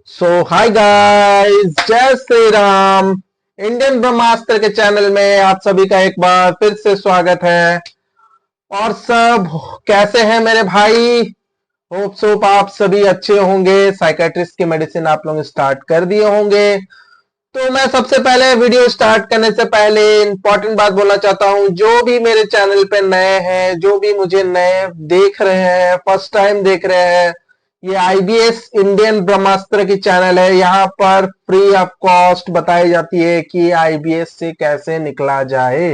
सो hi guys, जय Shri Ram. Indian ब्रह्मास्त्र के channel में आप सभी का एक बार फिर से स्वागत है। और सब कैसे हैं मेरे भाई? होप सो आप सभी अच्छे होंगे। साइकेट्रिस्ट की मेडिसिन आप लोग स्टार्ट कर दिए होंगे। तो मैं सबसे पहले वीडियो स्टार्ट करने से पहले इंपॉर्टेंट बात बोलना चाहता हूं। जो भी मेरे चैनल पे नए हैं, जो भी मुझे नए देख रहे हैं, फर्स्ट टाइम देख रहे हैं, ये आईबीएस इंडियन ब्रह्मास्त्र की चैनल है। यहाँ पर फ्री ऑफ कॉस्ट बताई जाती है कि आईबीएस से कैसे निकला जाए,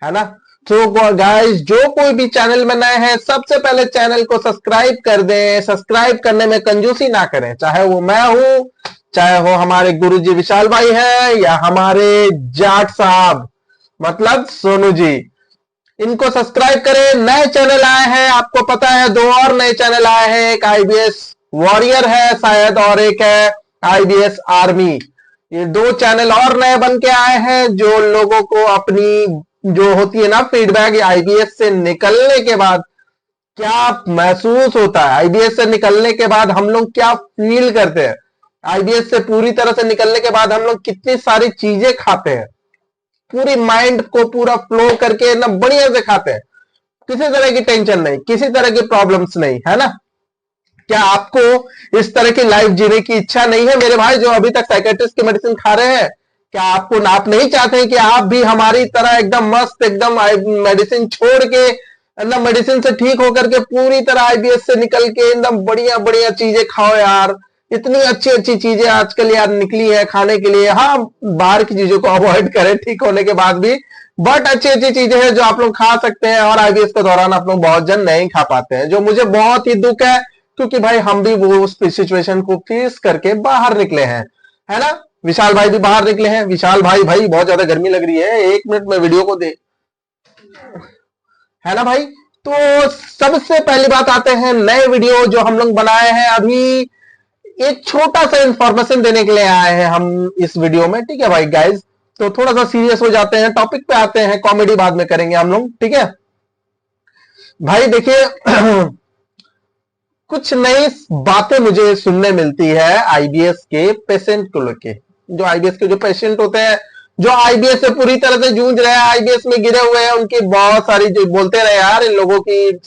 है ना। तो गाइस, जो कोई भी चैनल में नए हैं, सबसे पहले चैनल को सब्सक्राइब कर दें। सब्सक्राइब करने में कंजूसी ना करें, चाहे वो मैं हूं, चाहे वो हमारे गुरुजी विशाल भाई हैं, या हमारे जाट साहब मतलब सोनू जी। इनको सब्सक्राइब करें। नए चैनल आए हैं, आपको पता है, दो और नए चैनल आए हैं। एक आईबीएस वॉरियर है शायद, और एक है आईबीएस आर्मी। ये दो चैनल और नए बन के आए हैं, जो लोगों को अपनी जो होती है ना फीडबैक, आईबीएस से निकलने के बाद क्या महसूस होता है, आईबीएस से निकलने के बाद हम लोग क्या फील करते हैं, आईबीएस से पूरी तरह से निकलने के बाद हम लोग कितनी सारी चीजें खाते हैं, पूरी माइंड को पूरा फ्लो करके ना बढ़िया से खाते हैं। किसी तरह की टेंशन नहीं, किसी तरह की प्रॉब्लम्स नहीं, है ना। क्या आपको इस तरह की लाइफ जीने की इच्छा नहीं है मेरे भाई, जो अभी तक साइकेट्रिस्ट की मेडिसिन खा रहे हैं? क्या आपको, आप नहीं चाहते कि आप भी हमारी तरह एकदम मस्त, एकदम मेडिसिन छोड़ के, एकदम मेडिसिन से ठीक होकर के पूरी तरह आईबीएस से निकल के एकदम बढ़िया बढ़िया चीजें खाओ यार। इतनी अच्छी अच्छी चीजें आजकल यार निकली है खाने के लिए। हाँ, बाहर की चीजों को अवॉइड करें ठीक होने के बाद भी, बट अच्छी अच्छी चीजें हैं जो आप लोग खा सकते हैं। और आईबीएस के दौरान आप लोग बहुत जन नहीं खा पाते हैं, जो मुझे बहुत ही दुख है, क्योंकि भाई हम भी वो उस सिचुएशन को फेस करके बाहर निकले हैं, है ना। विशाल भाई भी बाहर निकले हैं। विशाल भाई, भाई बहुत ज्यादा गर्मी लग रही है, एक मिनट में वीडियो को दे, है ना भाई। तो सबसे पहली बात आते हैं नए वीडियो जो हम लोग बनाए हैं अभी। एक छोटा सा इंफॉर्मेशन देने के लिए आए हैं हम इस वीडियो में, ठीक है भाई गाइज। तो थोड़ा सा सीरियस हो जाते हैं, टॉपिक पे आते हैं, कॉमेडी बाद में करेंगे हम लोग, ठीक है भाई। देखिए कुछ नई बातें मुझे सुनने मिलती है आईबीएस के पेशेंट को लेके। जो आईबीएस के जो पेशेंट होते हैं, जो आईबीएस से पूरी तरह से जूझ रहे हैं, आईबीएस में गिरे हुए हैं, उनकी बहुत सारी, जो बोलते रहे यार, इन लोगों की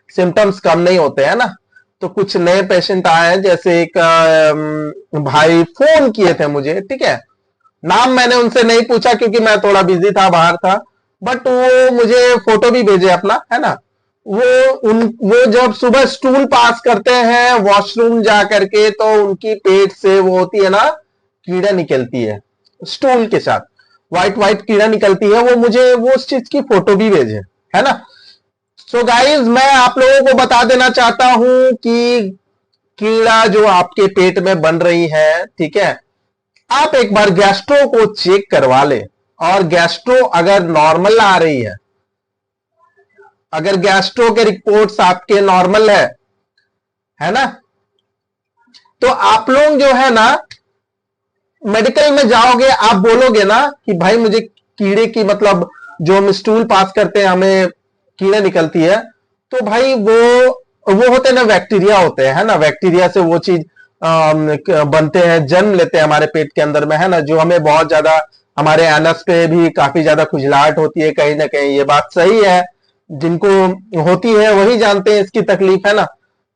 सिम्टम्स कम नहीं होते हैं ना। तो कुछ नए पेशेंट आए हैं, जैसे एक भाई फोन किए थे मुझे, ठीक है। नाम मैंने उनसे नहीं पूछा क्योंकि मैं थोड़ा बिजी था, बाहर था, बट वो मुझे फोटो भी भेजे अपना, है ना। वो जब सुबह स्टूल पास करते हैं वॉशरूम जा करके, तो उनकी पेट से वो होती है ना कीड़ा निकलती है, स्टूल के साथ व्हाइट व्हाइट कीड़ा निकलती है। वो मुझे वो उस चीज की फोटो भी भेजे, है ना। सो गाइज, मैं आप लोगों को बता देना चाहता हूं कि कीड़ा जो आपके पेट में बन रही है, ठीक है, आप एक बार गैस्ट्रो को चेक करवा ले। और गैस्ट्रो अगर नॉर्मल आ रही अगर गैस्ट्रो के रिपोर्ट्स आपके नॉर्मल है ना, तो आप लोग जो है ना मेडिकल में जाओगे, आप बोलोगे ना कि भाई मुझे कीड़े की, मतलब जो हम स्टूल पास करते हैं हमें कीड़े निकलती है, तो भाई वो होते हैं ना, बैक्टीरिया होते हैं, है ना। बैक्टीरिया से वो चीज बनते हैं, जन्म लेते हैं हमारे पेट के अंदर में, है ना, जो हमें बहुत ज्यादा, हमारे एनस पे भी काफी ज्यादा खुजलाहट होती है कहीं ना कहीं। ये बात सही है, जिनको होती है वही जानते हैं इसकी तकलीफ, है ना।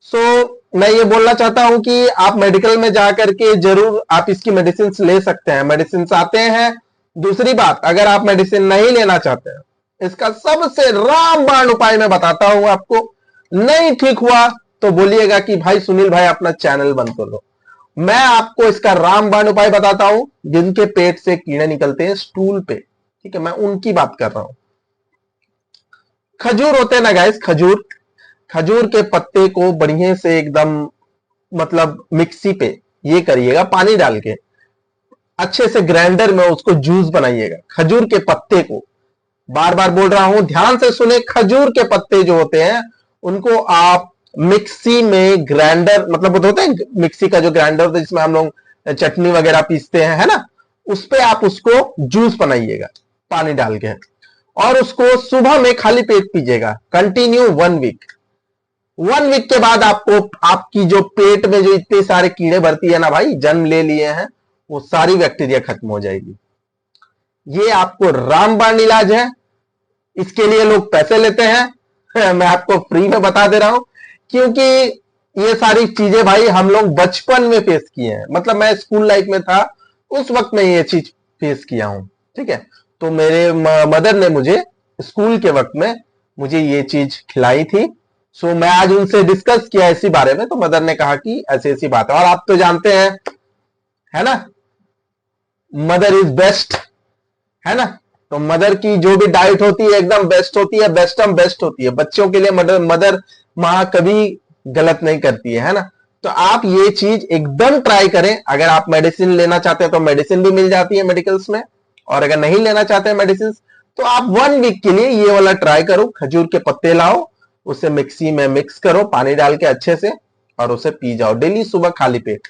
सो मैं ये बोलना चाहता हूं कि आप मेडिकल में जाकर के जरूर आप इसकी मेडिसिन ले सकते हैं, मेडिसिन आते हैं। दूसरी बात, अगर आप मेडिसिन नहीं लेना चाहते हैं, इसका सबसे रामबाण उपाय मैं बताता हूं आपको। नहीं ठीक हुआ तो बोलिएगा कि भाई सुनील भाई अपना चैनल बंद कर लो। मैं आपको इसका रामबाण उपाय बताता हूं। जिनके पेट से कीड़े निकलते हैं स्टूल पे, ठीक है, मैं उनकी बात कर रहा हूं। खजूर होते हैं ना गाइस, खजूर, खजूर के पत्ते को बढ़िया से एकदम, मतलब मिक्सी पे ये करिएगा, पानी डाल के अच्छे से ग्राइंडर में उसको जूस बनाइएगा। खजूर के पत्ते को, बार बार बोल रहा हूं, ध्यान से सुने, खजूर के पत्ते जो होते हैं उनको आप मिक्सी में ग्राइंडर, मतलब होता है मिक्सी का जो ग्राइंडर होता है जिसमें हम लोग चटनी वगैरह पीसते हैं, है ना, उस पे आप उसको जूस बनाइएगा पानी डाल के, और उसको सुबह में खाली पेट पीजिएगा कंटिन्यू 1 वीक। 1 वीक के बाद आपको आपकी जो पेट में जो इतने सारे कीड़े भरती है ना भाई, जन्म ले लिए हैं, वो सारी बैक्टीरिया खत्म हो जाएगी। ये आपको रामबाण इलाज है, इसके लिए लोग पैसे लेते हैं। मैं आपको फ्री में बता दे रहा हूं, क्योंकि ये सारी चीजें भाई हम लोग बचपन में फेस किए हैं। मतलब मैं स्कूल लाइफ में था, उस वक्त में ये चीज फेस किया हूं। ठीक है, तो मेरे मदर ने मुझे स्कूल के वक्त में मुझे ये चीज खिलाई थी। सो मैं आज उनसे डिस्कस किया इसी बारे में, तो मदर ने कहा कि ऐसी ऐसी बात है। और आप तो जानते हैं, है ना, मदर इज बेस्ट, है ना। तो मदर की जो भी डाइट होती है एकदम बेस्ट होती है, बेस्टम बेस्ट होती है। बच्चों के लिए मदर माँ कभी गलत नहीं करती है ना। तो आप ये चीज एकदम ट्राई करें। अगर आप मेडिसिन लेना चाहते हैं तो मेडिसिन भी मिल जाती है मेडिकल्स में, और अगर नहीं लेना चाहते हैं मेडिसिन, तो आप 1 वीक के लिए ये वाला ट्राई करो। खजूर के पत्ते लाओ, उसे मिक्सी में मिक्स करो पानी डाल के अच्छे से, और उसे पी जाओ डेली सुबह खाली पेट।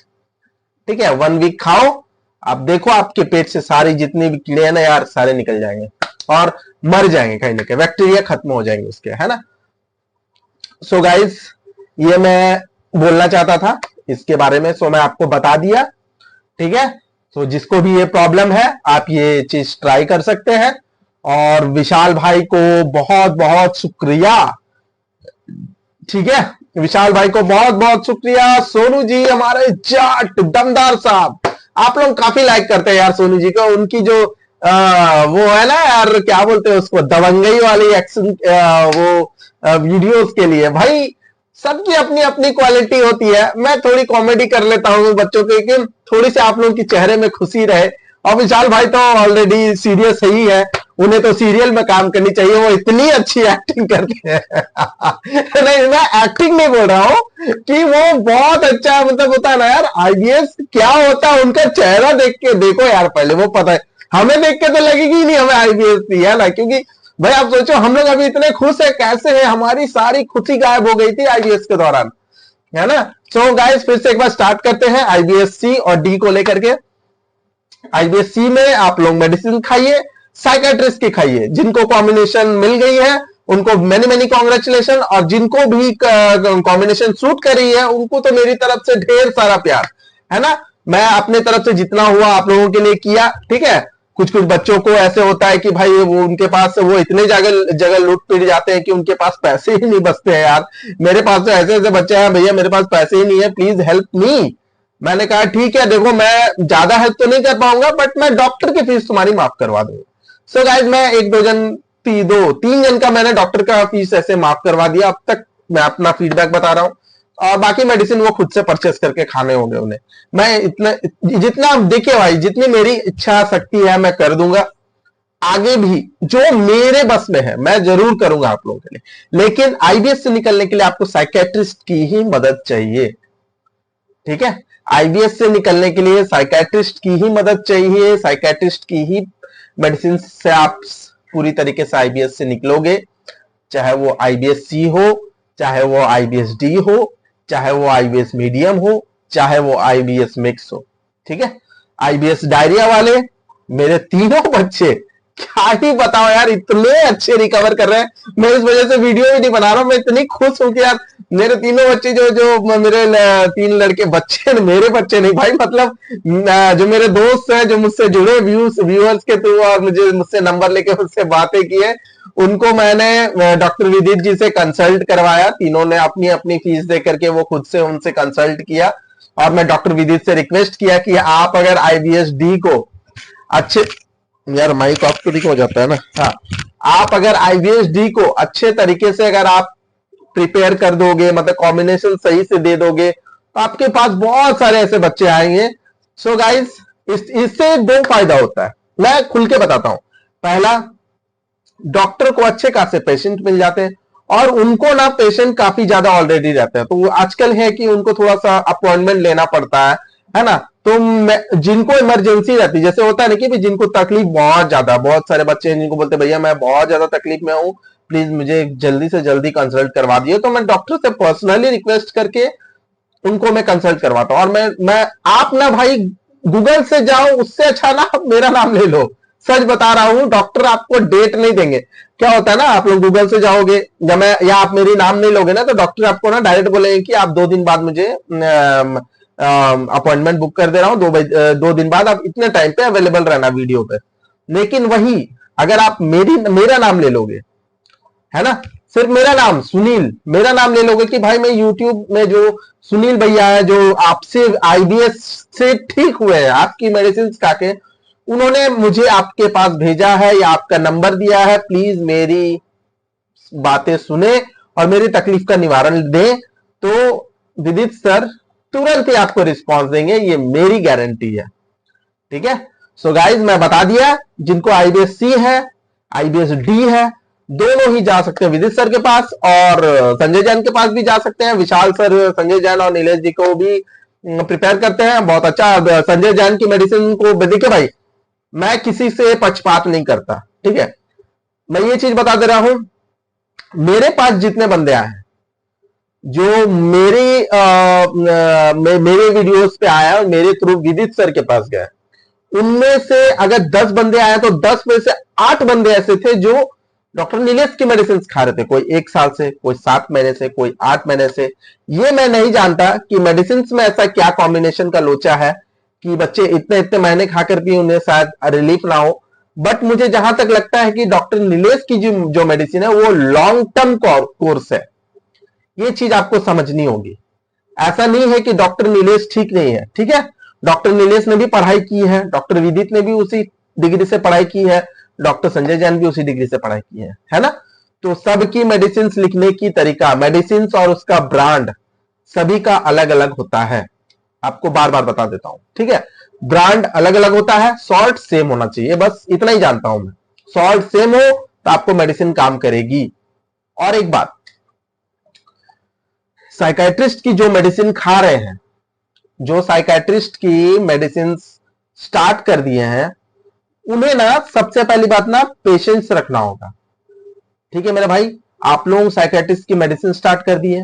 ठीक है, 1 वीक खाओ, आप देखो आपके पेट से सारी जितनी भी कीड़े हैं ना यार, सारे निकल जाएंगे और मर जाएंगे, कहीं ना कहीं बैक्टीरिया खत्म हो जाएंगे उसके, है ना। सो गाइस, ये मैं बोलना चाहता था इसके बारे में, सो मैं आपको बता दिया। ठीक है, तो जिसको भी ये प्रॉब्लम है आप ये चीज ट्राई कर सकते हैं। और विशाल भाई को बहुत बहुत शुक्रिया। ठीक है, विशाल भाई को बहुत बहुत शुक्रिया। सोनू जी हमारे जाट दमदार साहब, आप लोग काफी लाइक करते हैं यार सोनू जी को। उनकी जो वो है ना यार, क्या बोलते हैं उसको, दबंगई वाली एक्शन, वो वीडियोस के लिए भाई सबकी अपनी अपनी क्वालिटी होती है। मैं थोड़ी कॉमेडी कर लेता हूँ बच्चों के, कि थोड़ी सी आप लोगों के चेहरे में खुशी रहे। और विशाल भाई तो ऑलरेडी सीरियस ही है, उन्हें तो सीरियल में काम करनी चाहिए, वो इतनी अच्छी एक्टिंग करते हैं। नहीं, मैं एक्टिंग नहीं बोल रहा हूं कि वो बहुत अच्छा, मतलब होता है ना यार, आईबीएस क्या होता है, उनका चेहरा देख के देखो यार, पहले वो पता है, हमें देख के तो लगेगी ही नहीं हमें आईबीएस थी, है ना। क्योंकि भाई आप सोचो, हम लोग अभी इतने खुश है, कैसे है, हमारी सारी खुशी गायब हो गई थी आईबीएस के दौरान, है ना। सो गाइस, फिर से एक बार स्टार्ट करते हैं आईबीएस सी और डी को लेकर के। आईबीएस सी में आप लोग मेडिसिन खाइए, साइकेट्रिस्ट की खाइए। जिनको कॉम्बिनेशन मिल गई है उनको मेनी मेनी कॉन्ग्रेचुलेशन, और जिनको भी कॉम्बिनेशन सूट कर रही है उनको तो मेरी तरफ से ढेर सारा प्यार, है ना। मैं अपने तरफ से जितना हुआ आप लोगों के लिए किया। ठीक है, कुछ कुछ बच्चों को ऐसे होता है कि भाई वो उनके पास वो इतने जगह लूट पीट जाते हैं कि उनके पास पैसे ही नहीं बचते हैं यार। मेरे पास तो ऐसे ऐसे बच्चे हैं, भैया मेरे पास पैसे ही नहीं है, प्लीज हेल्प मी। मैंने कहा ठीक है, देखो मैं ज्यादा हेल्प तो नहीं कर पाऊंगा, बट मैं डॉक्टर की फीस तुम्हारी माफ करवा दूंगा। सो गाइज, मैं एक दो जन, तीन जन का मैंने डॉक्टर का फीस ऐसे माफ करवा दिया अब तक। मैं अपना फीडबैक बता रहा हूं, और बाकी मेडिसिन वो खुद से परचेस करके खाने होंगे उन्हें। मैं इतना जितना देखिए भाई, जितनी मेरी इच्छा शक्ति है मैं कर दूंगा। आगे भी जो मेरे बस में है मैं जरूर करूंगा आप लोगों के लिए। लेकिन आईबीएस से निकलने के लिए आपको साइकेट्रिस्ट की ही मदद चाहिए। ठीक है, आईबीएस से निकलने के लिए साइकेट्रिस्ट की ही मदद चाहिए, साइकेट्रिस्ट की ही मेडिसिन से आप पूरी तरीके से आईबीएस से निकलोगे। चाहे वो आईबीएस सी हो, चाहे वो आईबीएस डी हो, चाहे वो आईबीएस मीडियम हो, चाहे वो आईबीएस मिक्स हो। ठीक है, आईबीएस डायरिया वाले मेरे तीनों बच्चे, क्या ही बताओ यार, इतने अच्छे रिकवर कर रहे हैं। मैं इस वजह से वीडियो भी नहीं बना रहा हूं, मैं इतनी खुश हूं कि यार मेरे तीनों बच्चे, जो मेरे 3 लड़के बच्चे, मेरे बच्चे नहीं भाई, मतलब जो मेरे दोस्त हैं, जो मुझसे जुड़े व्यूअर्स के थ्रू, और मुझसे नंबर लेके मुझसे बातें की है, उनको मैंने डॉक्टर विदित जी से कंसल्ट करवाया। तीनों ने अपनी अपनी फीस दे करके वो खुद से उनसे कंसल्ट किया, और मैं डॉक्टर विदित से रिक्वेस्ट किया कि आप अगर आईबीएस डी को अच्छे, यार माइक ऑफ तो ठीक हो जाता है ना, हाँ, आप अगर आईबीएस डी को अच्छे तरीके से अगर आप प्रिपेयर कर दोगे, मतलब कॉम्बिनेशन सही से दे दोगे, तो आपके पास बहुत सारे ऐसे बच्चे आएंगे। सो गाइस, इससे 2 फायदा होता है, मैं खुल के बताता हूं। पहला, डॉक्टर को अच्छे खासे पेशेंट मिल जाते हैं, और उनको ना पेशेंट काफी ज्यादा ऑलरेडी रहते हैं, तो आजकल है कि उनको थोड़ा सा अपॉइंटमेंट लेना पड़ता है ना। तो जिनको इमरजेंसी रहती है, जैसे होता है ना कि जिनको तकलीफ बहुत ज्यादा, बहुत सारे बच्चे हैं जिनको बोलते भैया मैं बहुत ज्यादा तकलीफ में हूं, प्लीज मुझे जल्दी से जल्दी कंसल्ट करवा दिए, तो मैं डॉक्टर से पर्सनली रिक्वेस्ट करके उनको मैं कंसल्ट करवाता हूं। और मैं आप ना भाई गूगल से जाओ, उससे अच्छा ना मेरा नाम ले लो, सच बता रहा हूं, डॉक्टर आपको डेट नहीं देंगे। क्या होता है ना, आप लोग गूगल से जाओगे या आप मेरी नाम नहीं लोगे ना, तो डॉक्टर आपको ना डायरेक्ट बोलेंगे कि आप 2 दिन बाद मुझे अपॉइंटमेंट बुक कर दे रहा हूं, 2 दिन बाद आप इतने टाइम पे अवेलेबल रहना वीडियो पे। लेकिन वही अगर आप मेरा नाम ले लोगे, है ना, सिर्फ मेरा नाम सुनील, मेरा नाम ले लोगे कि भाई मैं यूट्यूब में जो सुनील भैया है, जो आपसे आईबीएस से ठीक हुए हैं आपकी मेडिसिन खा के, उन्होंने मुझे आपके पास भेजा है या आपका नंबर दिया है, प्लीज मेरी बातें सुने और मेरी तकलीफ का निवारण दें, तो विदित सर तुरंत ही आपको रिस्पॉन्स देंगे, ये मेरी गारंटी है। ठीक है, सो गाइज मैं बता दिया, जिनको आईबीएस सी है, आईबीएस डी है, दोनों ही जा सकते हैं विदित सर के पास, और संजय जैन के पास भी जा सकते हैं। विशाल सर संजय जैन और नीलेश जी को भी प्रिपेयर करते हैं, बहुत अच्छा। संजय जैन की मेडिसिन को देखिए भाई, मैं किसी से पक्षपात नहीं करता, ठीक है। मैं ये चीज बता दे रहा हूं, मेरे पास जितने बंदे आए हैं जो मेरे वीडियोस पे आया और मेरे थ्रू विदित सर के पास गए, उनमें से अगर 10 बंदे आए तो 10 में से 8 बंदे ऐसे थे जो डॉक्टर नीलेश की मेडिसिन खा रहे थे, कोई 1 साल से, कोई 7 महीने से, कोई 8 महीने से। ये मैं नहीं जानता कि मेडिसिन में ऐसा क्या कॉम्बिनेशन का लोचा है कि बच्चे इतने इतने महीने खाकर भी उन्हें शायद रिलीफ ना हो, बट मुझे जहां तक लगता है कि डॉक्टर नीलेश की जो मेडिसिन है वो लॉन्ग टर्म कोर्स है। ये चीज आपको समझनी होगी। ऐसा नहीं है कि डॉक्टर नीलेश ठीक नहीं है, ठीक है, डॉक्टर नीलेश ने भी पढ़ाई की है, डॉक्टर विदित ने भी उसी डिग्री से पढ़ाई की है, डॉक्टर संजय जैन भी उसी डिग्री से पढ़ाई की है ना। तो सबकी मेडिसिन लिखने की तरीका, मेडिसिन और उसका ब्रांड सभी का अलग अलग होता है, आपको बार बार बता देता हूं, ठीक है। ब्रांड अलग अलग होता है, सॉल्ट सेम होना चाहिए, बस इतना ही जानता हूं मैं। सॉल्ट सेम हो तो आपको मेडिसिन काम करेगी। और एक बात, साइकाइट्रिस्ट की जो मेडिसिन खा रहे हैं, जो साइकाइट्रिस्ट की मेडिसिन स्टार्ट कर दिए हैं, उन्हें ना सबसे पहली बात ना पेशेंस रखना होगा, ठीक है मेरे भाई। आप लोग साइकाइट्रिस्ट की मेडिसिन स्टार्ट कर दिए,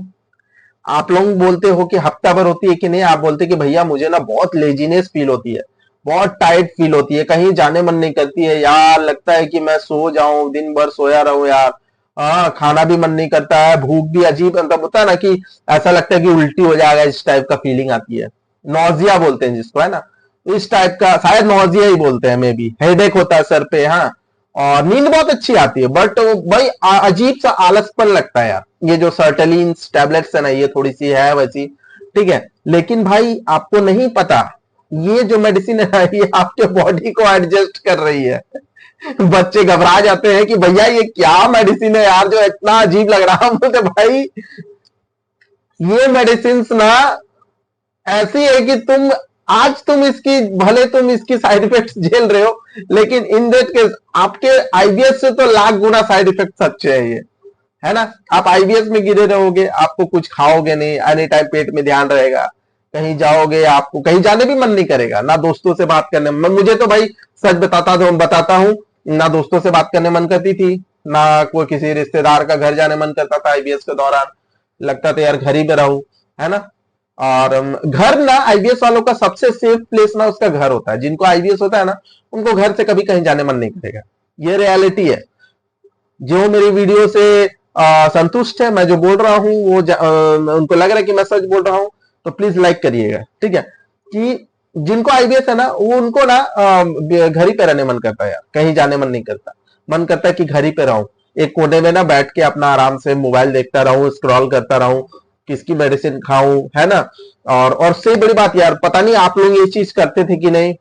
आप लोग बोलते हो कि हफ्ता भर होती है कि नहीं, आप बोलते कि भैया मुझे ना बहुत लेजीनेस फील होती है, बहुत टाइट फील होती है, कहीं जाने मन नहीं करती है यार, लगता है कि मैं सो जाऊं, दिन भर सोया रहूं यार, खाना भी मन नहीं करता है, भूख भी अजीब मतलब होता है ना, कि ऐसा लगता है कि उल्टी हो जाएगा, इस टाइप का फीलिंग आती है। नौजिया बोलते हैं जिसको, है ना, इस टाइप का, शायद नौजिया ही बोलते हैं, मे बी हेडेक होता है सर पे, हाँ। और नींद बहुत अच्छी आती है, बट भाई अजीब सा आलसपन लगता है यार। ये जो सर्टेलिन टैबलेट्स है ना, ये थोड़ी सी है वैसी, ठीक है, लेकिन भाई आपको नहीं पता ये जो मेडिसिन है ये आपके बॉडी को एडजस्ट कर रही है। बच्चे घबरा जाते हैं कि भैया ये क्या मेडिसिन है यार जो इतना अजीब लग रहा है। बोलते भाई ये मेडिसिन ना ऐसी है कि तुम इसकी, भले तुम इसकी साइड इफेक्ट्स झेल रहे हो, लेकिन इन दैट केस आपके आईबीएस से तो लाख गुना साइड इफेक्ट अच्छे है ये, है ना। आप आईबीएस में गिरे रहोगे, आपको कुछ खाओगे नहीं, एनी टाइम पेट में ध्यान रहेगा, कहीं जाओगे आपको कहीं जाने भी मन नहीं करेगा, ना दोस्तों से बात करने मुझे तो भाई सच बताता हूं, ना दोस्तों से बात करने मन करती थी, ना कोई किसी रिश्तेदार का घर जाने मन करता था आईबीएस के दौरान, लगता था यार घर ही में रहूं, है ना। और घर ना आईबीएस वालों का सबसे सेफ प्लेस ना उसका घर होता है, जिनको आईबीएस होता है ना उनको घर से कभी कहीं जाने मन नहीं करेगा, ये रियलिटी है। जो मेरी वीडियो से संतुष्ट है, मैं जो बोल रहा हूं वो उनको लग रहा है कि मैं सच बोल रहा हूं, तो प्लीज लाइक करिएगा, ठीक है। कि जिनको आईबीएस है ना वो उनको ना घर ही पे रहने मन करता है यार, कहीं जाने मन नहीं करता, मन करता है कि घर ही पे रहूं, एक कोने में ना बैठ के अपना आराम से मोबाइल देखता रहूं, स्क्रॉल करता रहूं, किसकी मेडिसिन खाऊं, है ना। और से बड़ी बात यार, पता नहीं आप लोग ये चीज करते थे कि नहीं,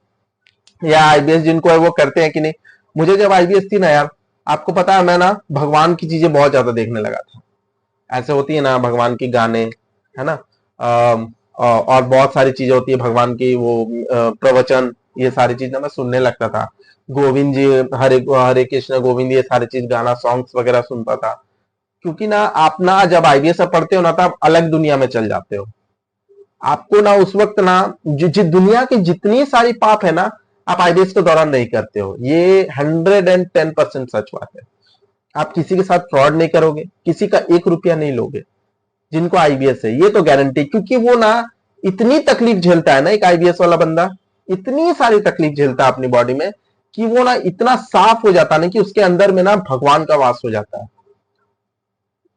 या आईबीएस जिनको है वो करते हैं कि नहीं। मुझे जब आईबीएस थी ना यार, आपको पता है मैं ना भगवान की चीजें बहुत ज्यादा देखने लगा था। ऐसे होती है ना भगवान के गाने, है ना, और बहुत सारी चीजें होती है भगवान की, वो प्रवचन, ये सारी चीजें मैं सुनने लगता था। गोविंद जी, हरे हरे कृष्ण गोविंद, ये सारी चीज गाना सॉन्ग्स वगैरह सुनता था। क्योंकि ना आप ना जब आईबीएस पढ़ते हो ना, तो आप अलग दुनिया में चल जाते हो। आपको ना उस वक्त ना जिस दुनिया की जितनी सारी पाप है ना, आप आईबीएस के दौरान नहीं करते हो, ये 110% सच बात है। आप किसी के साथ फ्रॉड नहीं करोगे, किसी का 1 रुपया नहीं लोगे, जिनको आईबीएस है ये तो गारंटी। क्योंकि वो ना इतनी तकलीफ झेलता है ना, एक आईबीएस वाला बंदा इतनी सारी तकलीफ झेलता है अपनी बॉडी में, कि वो ना इतना साफ हो जाता ना कि उसके अंदर में ना भगवान का वास हो जाता है।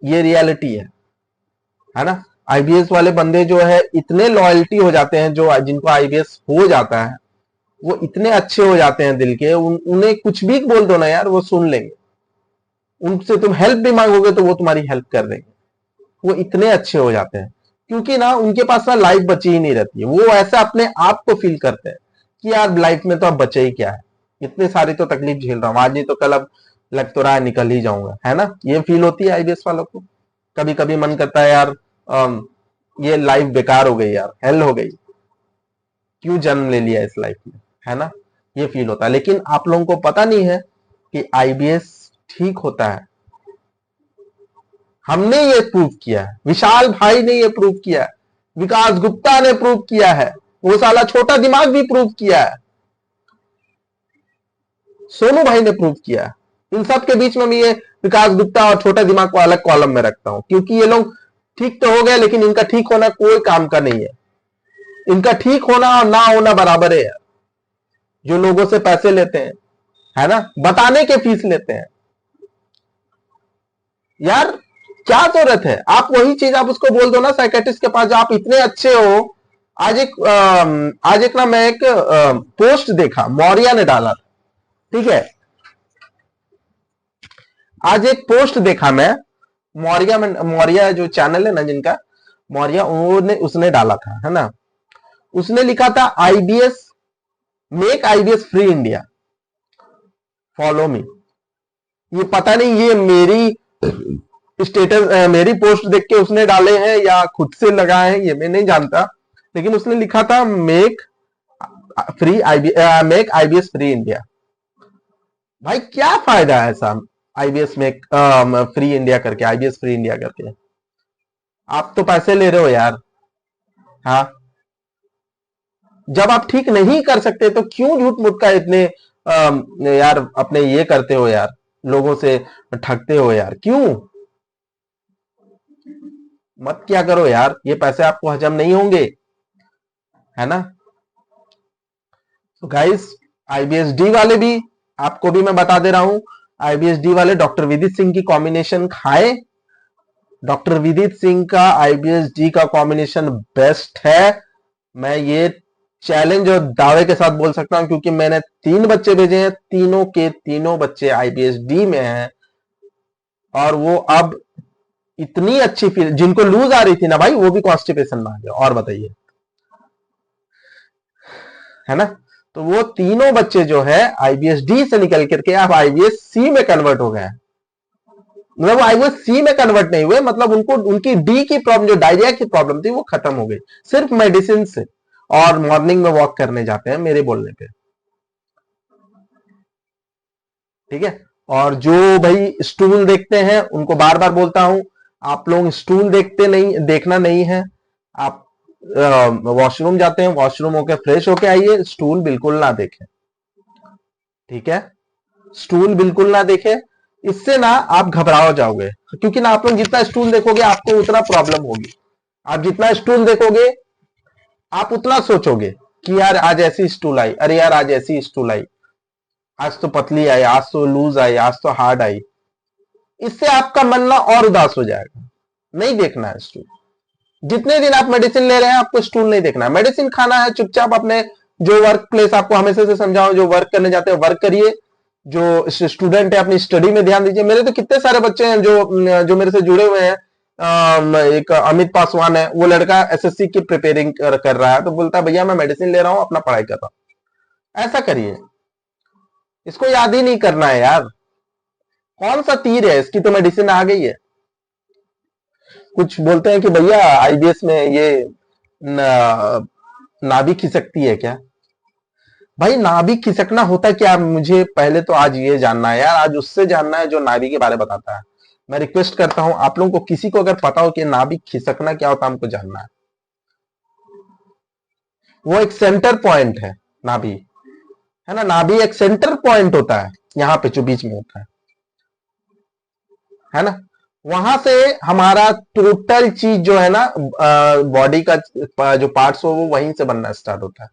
ये रियलिटी है ना। आईबीएस वाले बंदे जो है इतने लॉयल्टी हो जाते हैं, जो जिनको आईबीएस हो जाता है वो इतने अच्छे हो जाते हैं दिल के, उन्हें कुछ भी बोल दो ना यार वो सुन लेंगे। उनसे तुम हेल्प भी मांगोगे तो वो तुम्हारी हेल्प कर देंगे। वो इतने अच्छे हो जाते हैं क्योंकि ना उनके पास ना लाइफ बची ही नहीं रहती है। वो ऐसा अपने आप को फील करते हैं कि यार लाइफ में तो अब बचे ही क्या है, इतने सारी तो तकलीफ झेल रहा हूं, आज नहीं तो कल अब लग तो रहा है निकल ही जाऊंगा, है ना। ये फील होती है आईबीएस वालों को। कभी कभी मन करता है यार ये लाइफ बेकार हो गई यार, हेल हो गई, क्यों जन्म ले लिया इस लाइफ में, है ना। ये फील होता है। लेकिन आप लोगों को पता नहीं है कि आईबीएस ठीक होता है। हमने ये प्रूव किया है, विशाल भाई ने ये प्रूव किया है, विकास गुप्ता ने प्रूव किया है, वो साला छोटा दिमाग भी प्रूव किया है, सोनू भाई ने प्रूव किया है। इन सब के बीच में मैं ये विकास गुप्ता और छोटा दिमाग को अलग कॉलम में रखता हूं, क्योंकि ये लोग ठीक तो हो गए लेकिन इनका ठीक होना कोई काम का नहीं है। इनका ठीक होना और ना होना बराबर है। जो लोगों से पैसे लेते हैं, है ना, बताने के फीस लेते हैं यार, क्या जरूरत है। आप वही चीज आप उसको बोल दो ना साइकेट्रिस्ट के पास, जो आप इतने अच्छे हो। आज एक ना मैं एक पोस्ट देखा, मौर्या ने डाला था, ठीक है। आज एक पोस्ट देखा मैं, मौर्या जो चैनल है ना जिनका, मौर्या उसने डाला था, है ना। उसने लिखा था IBS, make IBS free India, follow me. ये पता नहीं ये मेरी स्टेटस मेरी पोस्ट देख के उसने डाले हैं या खुद से लगाए हैं, ये मैं नहीं जानता। लेकिन उसने लिखा था मेक आईबीएस फ्री इंडिया। भाई क्या फायदा है ऐसा आईबीएस मेक फ्री इंडिया करके, आईबीएस फ्री इंडिया करके। आप तो पैसे ले रहे हो यार। हाँ, जब आप ठीक नहीं कर सकते तो क्यों झूठ मूठ का इतने यार अपने ये करते हो यार, लोगों से ठगते हो यार, क्यों। मत क्या करो यार, ये पैसे आपको हजम नहीं होंगे, है ना। तो गाइस, आईबीएसडी वाले भी, आपको भी मैं बता दे रहा हूं, आईबीएसडी वाले डॉक्टर विदित सिंह की कॉम्बिनेशन खाए। डॉक्टर विदित सिंह का आईबीएसडी का कॉम्बिनेशन बेस्ट है। मैं ये चैलेंज और दावे के साथ बोल सकता हूं, क्योंकि मैंने 3 बच्चे भेजे हैं, तीनों के तीनों बच्चे आईबीएसडी में हैं। और वो अब इतनी अच्छी फील, जिनको लूज आ रही थी ना भाई, वो भी कॉन्स्टिपेशन में आ गया। और बताइए, है ना। तो वो तीनों बच्चे जो है आईबीएसडी से निकल करके अब आईबीएस सी में कन्वर्ट हो गए। मतलब वो आईबीएस सी में कन्वर्ट नहीं हुए, मतलब उनको उनकी डी की प्रॉब्लम, जो डायरिया की प्रॉब्लम थी, वो खत्म हो गई सिर्फ मेडिसिन से। और मॉर्निंग में वॉक करने जाते हैं मेरे बोलने पे, ठीक है। और जो भाई स्टूल देखते हैं उनको बार बार बोलता हूं, आप लोग स्टूल देखना नहीं है। आप वॉशरूम जाते हैं, वॉशरूम होके फ्रेश होके आइए, स्टूल बिल्कुल ना देखें, ठीक है। स्टूल बिल्कुल ना देखें, इससे ना आप घबराओ जाओगे, क्योंकि ना आप लोग जितना स्टूल देखोगे आपको उतना प्रॉब्लम होगी। आप जितना स्टूल देखोगे आप उतना सोचोगे कि यार आज ऐसी स्टूल आई, अरे यार आज ऐसी स्टूल आई, आज तो पतली आई, आज तो लूज आई, आज तो हार्ड आई। इससे आपका मन ना और उदास हो जाएगा। नहीं देखना है स्टूल। जितने दिन आप मेडिसिन ले रहे हैं आपको स्टूल नहीं देखना है। मेडिसिन खाना है, चुपचाप अपने जो वर्क प्लेस, आपको हमेशा से समझाओ, जो वर्क करने जाते हैं वर्क करिए, जो स्टूडेंट है अपनी स्टडी में ध्यान दीजिए। मेरे तो कितने सारे बच्चे हैं जो मेरे से जुड़े हुए हैं। एक अमित पासवान है, वो लड़का एसएससी की प्रिपेयरिंग कर रहा है, तो बोलता है भैया मैं मेडिसिन ले रहा हूं, अपना पढ़ाई कर रहा हूं। ऐसा करिए, इसको याद ही नहीं करना है यार। कौन सा तीर है, इसकी तो मेडिसिन आ गई है। कुछ बोलते हैं कि भैया आईबीएस में ये नाभि खिसकती है क्या। भाई नाभि खिसकना होता क्या, मुझे पहले तो आज ये जानना है यार, आज उससे जानना है जो नाभि के बारे में बताता है। मैं रिक्वेस्ट करता हूं आप लोगों को, किसी को अगर पता हो कि नाभि खिसकना क्या होता है, हमको जानना है। वो एक सेंटर पॉइंट है नाभि, है ना। नाभि एक सेंटर पॉइंट होता है, यहां पे जो बीच में होता है ना। वहां से हमारा टोटल चीज जो है ना, बॉडी का जो पार्ट्स हो वो वहीं से बनना स्टार्ट होता है,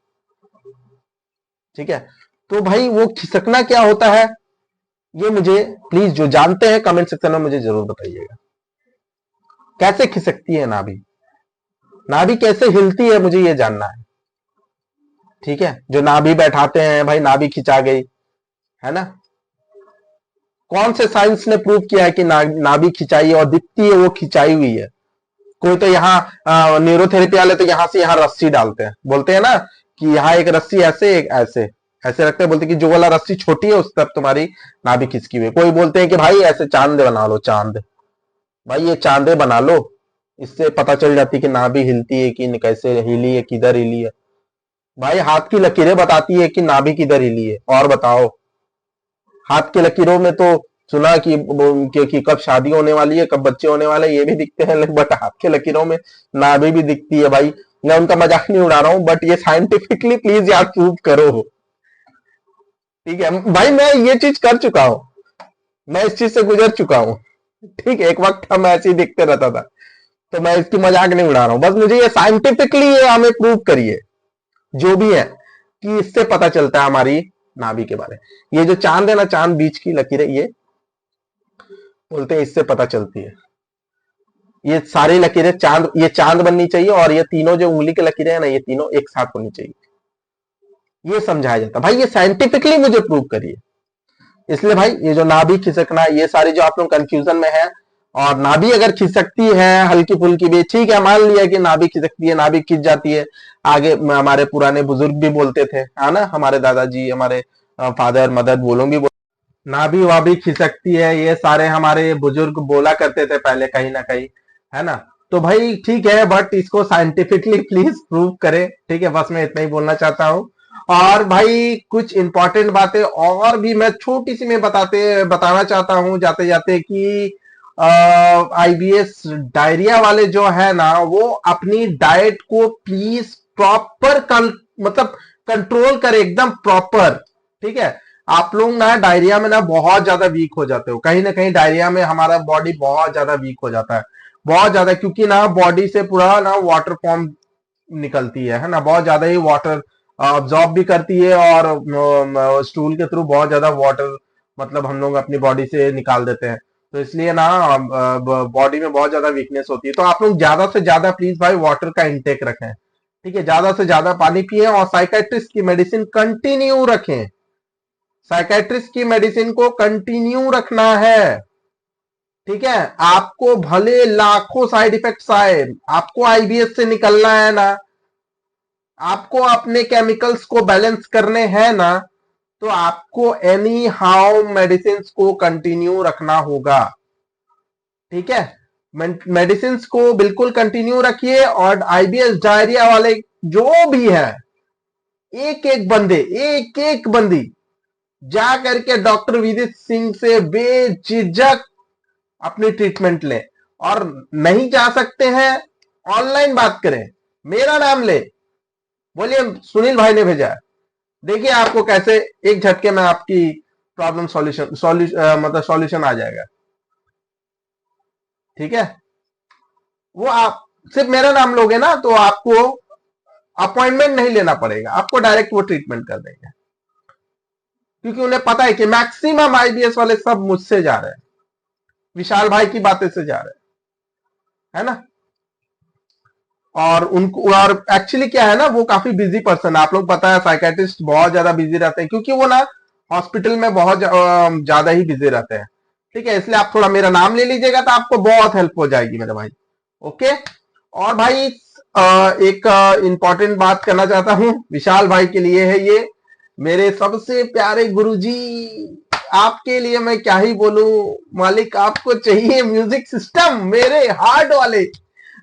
ठीक है। तो भाई वो खिसकना क्या होता है, ये मुझे प्लीज जो जानते हैं कमेंट सेक्शन में मुझे जरूर बताइएगा। कैसे खिसकती है नाभि, नाभि कैसे हिलती है, मुझे ये जानना है। ठीक है, जो नाभि बैठाते हैं भाई नाभि खिंचा गई, है ना। कौन से साइंस ने प्रूव किया है कि नाभि खिंचाई है और दिखती है वो खिंचाई हुई है। कोई तो यहाँ न्यूरोथेरेपी वाले तो यहाँ से यहाँ रस्सी डालते हैं, बोलते हैं ना कि यहाँ एक रस्सी ऐसे एक ऐसे ऐसे रखते हैं, बोलते हैं कि जो वाला रस्सी छोटी है उस तरफ तुम्हारी नाभि खिसकी हुई है। कोई बोलते हैं कि भाई ऐसे चांद बना लो, चांद, भाई ये चांदे बना लो, इससे पता चल जाती है कि नाभि हिलती है कि कैसे हिली है, किधर हिली है। भाई हाथ की लकीरें बताती है कि नाभि किधर हिली है, और बताओ। हाथ की लकीरों में तो सुना कि कब शादी होने वाली है, कब बच्चे होने वाले, ये भी दिखते हैं, बट हाथ की लकीरों में नाभि भी दिखती है। भाई मैं उनका मजाक नहीं उड़ा रहा हूं, बट ये साइंटिफिकली प्लीज यार प्रूव करो। ठीक है भाई, मैं ये चीज कर चुका हूं, मैं इस चीज से गुजर चुका हूं। ठीक है, एक वक्त हम ऐसे ही दिखते रहता था, तो मैं इसकी मजाक नहीं उड़ा रहा हूं, बस मुझे ये साइंटिफिकली ये हमें प्रूव करिए जो भी है, कि इससे पता चलता है हमारी नाभि के बारे में। ये जो चांद है ना, चांद बीच की लकीरें, ये बोलते हैं इससे पता चलती है। ये सारी लकीरें चांद, ये चांद बननी चाहिए, और ये तीनों जो उंगली की लकीरें हैं ना, ये तीनों एक साथ होनी चाहिए, ये समझाया जाता। भाई ये साइंटिफिकली मुझे प्रूव करिए। इसलिए भाई ये जो नाभि खिसकना, ये सारी जो आप लोग कंफ्यूजन में है, और नाभि अगर खिसकती है हल्की फुल्की भी, ठीक है, मान लिया कि नाभि खिसकती है, नाभि खिंच जाती है। आगे हमारे पुराने बुजुर्ग भी बोलते थे, है ना, हमारे दादाजी, हमारे फादर मदर, वो लोग भी नाभि वाभि खिसकती है, ये सारे हमारे बुजुर्ग बोला करते थे पहले कहीं ना कहीं, है ना। तो भाई ठीक है, बट इसको साइंटिफिकली प्लीज प्रूव करें। ठीक है, बस मैं इतना ही बोलना चाहता हूं। और भाई कुछ इंपॉर्टेंट बातें और भी मैं छोटी सी मैं बताना चाहता हूं जाते जाते, कि आईबीएस डायरिया वाले जो है ना, वो अपनी डाइट को प्लीज प्रॉपर मतलब कंट्रोल करे, एकदम प्रॉपर। ठीक है, आप लोग ना डायरिया में ना बहुत ज्यादा वीक हो जाते हो, कहीं ना कहीं डायरिया में हमारा बॉडी बहुत ज्यादा वीक हो जाता है, बहुत ज्यादा, क्योंकि ना बॉडी से पूरा ना वाटर फॉर्म निकलती है ना, बहुत ज्यादा ही वाटर ऑब्जॉर्ब भी करती है, और स्टूल के थ्रू बहुत ज्यादा वाटर मतलब हम लोग अपनी बॉडी से निकाल देते हैं। तो इसलिए ना बॉडी में बहुत ज्यादा वीकनेस होती है। तो आप लोग ज्यादा से ज्यादा प्लीज भाई वाटर का इंटेक रखें। ठीक है, ज्यादा से ज्यादा पानी पिए, और साइकेट्रिस्ट की मेडिसिन कंटिन्यू रखें। साइकेट्रिस्ट की मेडिसिन को कंटिन्यू रखना है। ठीक है, आपको भले लाखों साइड इफेक्ट्स आए, आपको आईबीएस से निकलना है ना, आपको अपने केमिकल्स को बैलेंस करने हैं ना, तो आपको एनी हाउ मेडिसिन को कंटिन्यू रखना होगा। ठीक है, मेडिसिन को बिल्कुल कंटिन्यू रखिए। और आईबीएस डायरिया वाले जो भी है, एक एक बंदी जा करके डॉक्टर विदित सिंह से बेझिझक अपनी ट्रीटमेंट लें। और नहीं जा सकते हैं, ऑनलाइन बात करें, मेरा नाम ले, बोलिए सुनील भाई ने भेजा है, देखिए आपको कैसे एक झटके में आपकी प्रॉब्लम मतलब सॉल्यूशन आ जाएगा। ठीक है, वो आप सिर्फ मेरा नाम लोगे ना, तो आपको अपॉइंटमेंट नहीं लेना पड़ेगा, आपको डायरेक्ट वो ट्रीटमेंट कर देंगे, क्योंकि उन्हें पता है कि मैक्सिमम आईबीएस वाले सब मुझसे जा रहे हैं, विशाल भाई की बातें से जा रहे हैं, है ना। और उनको, और एक्चुअली क्या है ना, वो काफी बिजी पर्सन है, आप लोग पता है साइकेट्रिस्ट बहुत ज्यादा बिजी रहते हैं, क्योंकि वो ना हॉस्पिटल में बहुत ज्यादा ही बिजी रहते हैं। ठीक है, इसलिए आप थोड़ा मेरा नाम ले लीजिएगा, तो आपको बहुत हेल्प हो जाएगी मेरे भाई। ओके, और भाई एक इंपॉर्टेंट बात करना चाहता हूं, विशाल भाई के लिए है ये, मेरे सबसे प्यारे गुरुजी, आपके लिए मैं क्या ही बोलूं, मालिक आपको चाहिए म्यूजिक सिस्टम, मेरे हार्ट वाले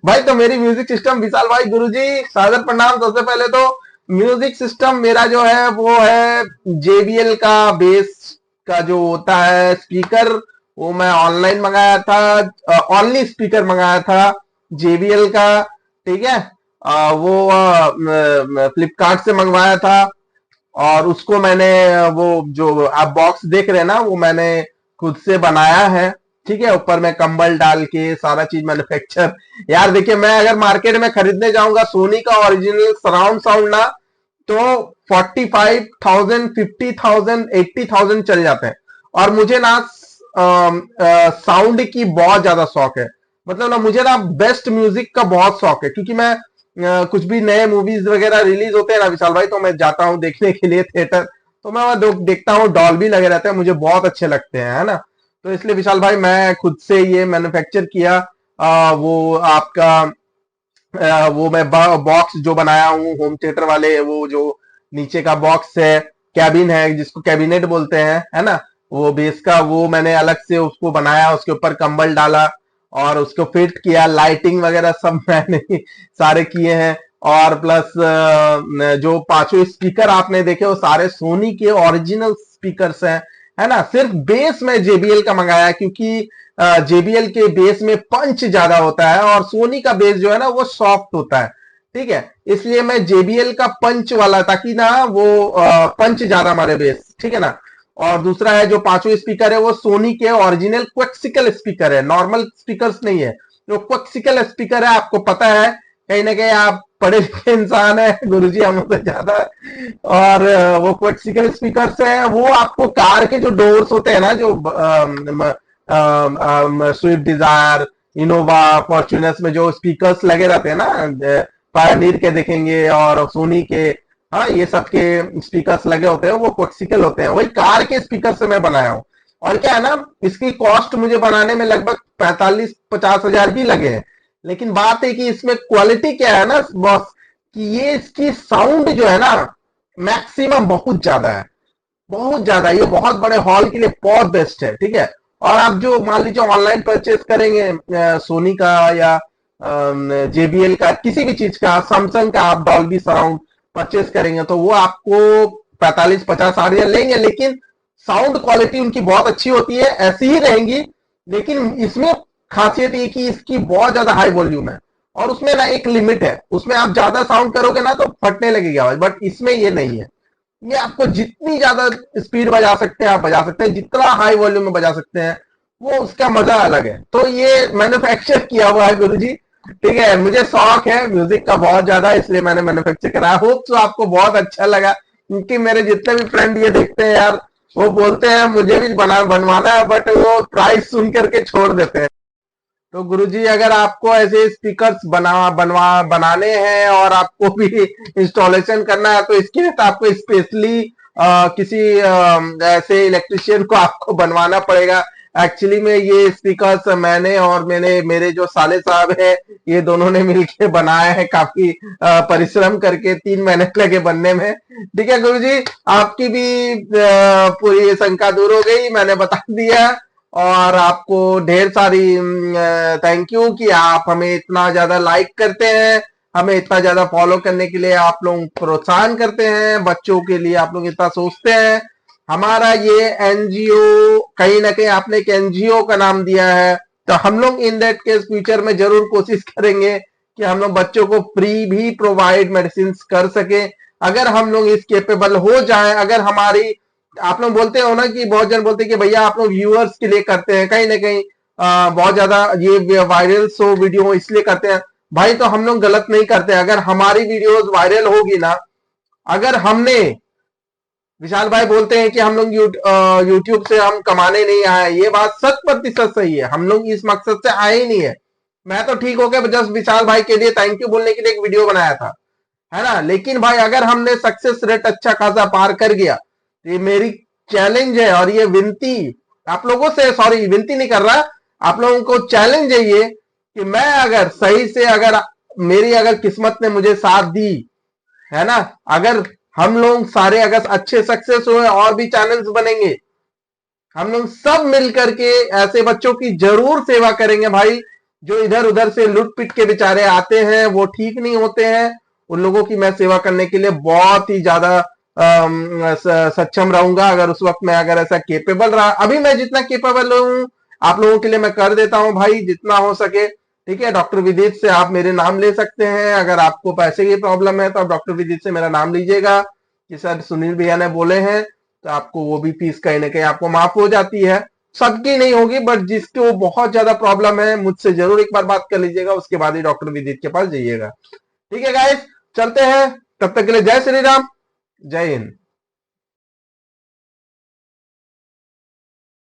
भाई। तो मेरी म्यूजिक सिस्टम विशाल भाई, गुरुजी सादर प्रणाम। सबसे पहले तो म्यूजिक सिस्टम मेरा जो है वो है JBL का बेस का जो होता है स्पीकर, वो मैं ऑनलाइन मंगाया था, ओनली स्पीकर मंगाया था JBL का। ठीक है, वो फ्लिपकार्ट से मंगवाया था, और उसको मैंने वो जो आप बॉक्स देख रहे हैं ना, वो मैंने खुद से बनाया है। ठीक है, ऊपर में कंबल डाल के सारा चीज मैन्युफैक्चर। यार देखिए, मैं अगर मार्केट में खरीदने जाऊंगा सोनी का ओरिजिनल सराउंड साउंड ना तो 45,000, 50,000, 80,000 चल जाते हैं। और मुझे ना साउंड की बहुत ज्यादा शौक है, मतलब ना मुझे ना बेस्ट म्यूजिक का बहुत शौक है, क्योंकि मैं कुछ भी नए मूवीज वगैरह रिलीज होते हैं ना विशाल भाई, तो मैं जाता हूँ देखने के लिए थिएटर। तो मैं वहां देखता हूँ, डॉल्बी लगे रहते हैं, मुझे बहुत अच्छे लगते हैं, है ना। तो इसलिए विशाल भाई मैं खुद से ये मैन्युफैक्चर किया वो आपका वो मैं बॉक्स जो बनाया हूँ होम थिएटर वाले, वो जो नीचे का बॉक्स है, कैबिन है जिसको कैबिनेट बोलते हैं, है ना, वो बेस का, वो मैंने अलग से उसको बनाया, उसके ऊपर कंबल डाला और उसको फिट किया, लाइटिंग वगैरह सब मैंने ही सारे किए हैं। और प्लस जो पांचों स्पीकर आपने देखे वो सारे सोनी के ओरिजिनल स्पीकर्स हैं, है ना। सिर्फ बेस में जेबीएल का मंगाया, क्योंकि जेबीएल के बेस में पंच ज्यादा होता है और सोनी का बेस जो है ना वो सॉफ्ट होता है, ठीक है। इसलिए मैं जेबीएल का पंच वाला, ताकि ना वो पंच ज्यादा मारे बेस, ठीक है ना। और दूसरा है जो पांचों स्पीकर है वो सोनी के ओरिजिनल क्वेक्सिकल स्पीकर है, नॉर्मल स्पीकर्स नहीं है। जो क्वेक्सिकल स्पीकर है, आपको पता है, कहीं ना कहीं आप पढ़े लिखे इंसान है गुरुजी हमसे ज्यादा। और वो क्वेक्सिकल स्पीकर्स है, वो आपको कार के जो डोर्स होते हैं ना, जो स्विफ्ट डिजायर, इनोवा, फॉर्च्यूनर्स में जो स्पीकर्स लगे रहते हैं ना, पायनीर के देखेंगे और सोनी के, हाँ ये सब के स्पीकर्स लगे होते हैं, वो कोक्सिकल होते हैं, वही कार के स्पीकर से मैं बनाया हूँ। और क्या है ना, इसकी कॉस्ट मुझे बनाने में लगभग 45-50 हजार ही लगे हैं। लेकिन बात है कि इसमें क्वालिटी क्या है ना बॉस, कि ये इसकी साउंड जो है ना मैक्सिमम बहुत ज्यादा है, बहुत ज्यादा, ये बहुत बड़े हॉल के लिए बहुत बेस्ट है, ठीक है। और आप जो मान लीजिए ऑनलाइन परचेस करेंगे सोनी का या जेबीएल का, किसी भी चीज का, सैमसंग का आप डॉल्बी सराउंड परचेस करेंगे तो वो आपको 45-50 हजार लेंगे, लेकिन साउंड क्वालिटी उनकी बहुत अच्छी होती है, ऐसी ही रहेंगी। लेकिन इसमें खासियत ये कि इसकी बहुत ज्यादा हाई वॉल्यूम है, और उसमें ना एक लिमिट है, उसमें आप ज्यादा साउंड करोगे ना तो फटने लगेगी आवाज, बट इसमें ये नहीं है। ये आपको जितनी ज्यादा स्पीड बजा सकते हैं आप बजा सकते हैं, जितना हाई वॉल्यूम में बजा सकते हैं, वो उसका मजा अलग है। तो ये मैन्युफैक्चर किया हुआ है गुरुजी, ठीक है। मुझे शौक है म्यूजिक का बहुत ज्यादा, इसलिए मैंने मैन्युफैक्चर कराया। होप तो आपको बहुत अच्छा लगा, क्योंकि मेरे जितने भी फ्रेंड ये देखते हैं यार, वो बोलते हैं मुझे भी बनवाना है, बट वो प्राइस सुन करके छोड़ देते हैं। तो गुरुजी अगर आपको ऐसे स्पीकर्स बनाने हैं और आपको भी इंस्टॉलेशन करना है, तो इसके लिए तो आपको स्पेशली किसी ऐसे इलेक्ट्रिशियन को आपको बनवाना पड़ेगा। एक्चुअली में ये स्पीकर्स मैंने और मेरे जो साले साहब हैं, ये दोनों ने मिलके बनाए हैं, काफी परिश्रम करके, 3 महीने लगे बनने में। ठीक है गुरुजी, आपकी भी पूरी शंका दूर हो गई, मैंने बता दिया। और आपको ढेर सारी थैंक यू कि आप हमें इतना ज्यादा लाइक करते हैं, हमें इतना ज्यादा फॉलो करने के लिए आप लोग प्रोत्साहन करते हैं, बच्चों के लिए आप लोग इतना सोचते हैं। हमारा ये एनजीओ, कहीं ना कहीं आपने एक एनजीओ का नाम दिया है, तो हम लोग इन दैट केस फ्यूचर में जरूर कोशिश करेंगे कि हम लोग बच्चों को फ्री भी प्रोवाइड मेडिसिन कर सके, अगर हम लोग इस केपेबल हो जाए। अगर हमारी, आप लोग बोलते हो ना कि बहुत जन बोलते हैं कि भैया आप लोग व्यूअर्स के लिए करते हैं, कहीं ना कहीं बहुत ज्यादा ये वायरल शो वीडियो इसलिए करते हैं। भाई तो हम लोग गलत नहीं करते, अगर हमारी वीडियोस वायरल होगी ना, अगर हमने, विशाल भाई बोलते हैं कि हम लोग यूट्यूब से हम कमाने नहीं आए, ये बात 100% सही है, हम लोग इस मकसद से आए ही नहीं है। मैं तो ठीक हो गया, जस्ट विशाल भाई के लिए थैंक यू बोलने के लिए एक वीडियो बनाया था, है ना। लेकिन भाई अगर हमने सक्सेस रेट अच्छा खासा पार कर गया, तो ये मेरी चैलेंज है और ये विनती आप लोगों से, सॉरी विनती नहीं कर रहा, आप लोगों को चैलेंज है ये, कि मैं अगर सही से, अगर मेरी अगर किस्मत ने मुझे साथ दी, है ना, अगर हम लोग सारे अगर अच्छे सक्सेस हुए और भी चैनल्स बनेंगे, हम लोग सब मिल करके ऐसे बच्चों की जरूर सेवा करेंगे भाई, जो इधर उधर से लुट पिट के बेचारे आते हैं, वो ठीक नहीं होते हैं, उन लोगों की मैं सेवा करने के लिए बहुत ही ज्यादा सक्षम रहूंगा, अगर उस वक्त मैं अगर ऐसा केपेबल रहा। अभी मैं जितना केपेबल हूं आप लोगों के लिए मैं कर देता हूं भाई, जितना हो सके, ठीक है। डॉक्टर विदित से आप मेरे नाम ले सकते हैं, अगर आपको पैसे की प्रॉब्लम है तो आप डॉक्टर विदित से मेरा नाम लीजिएगा कि सर सुनील भैया ने बोले हैं, तो आपको वो भी फीस कहीं ना कहीं आपको माफ हो जाती है। सबकी नहीं होगी, बट जिसको बहुत ज्यादा प्रॉब्लम है मुझसे जरूर एक बार बात कर लीजिएगा, उसके बाद ही डॉक्टर विदित के पास जाइएगा। ठीक है गाइस, चलते हैं, तब तक के लिए जय श्री राम। जय हिंद।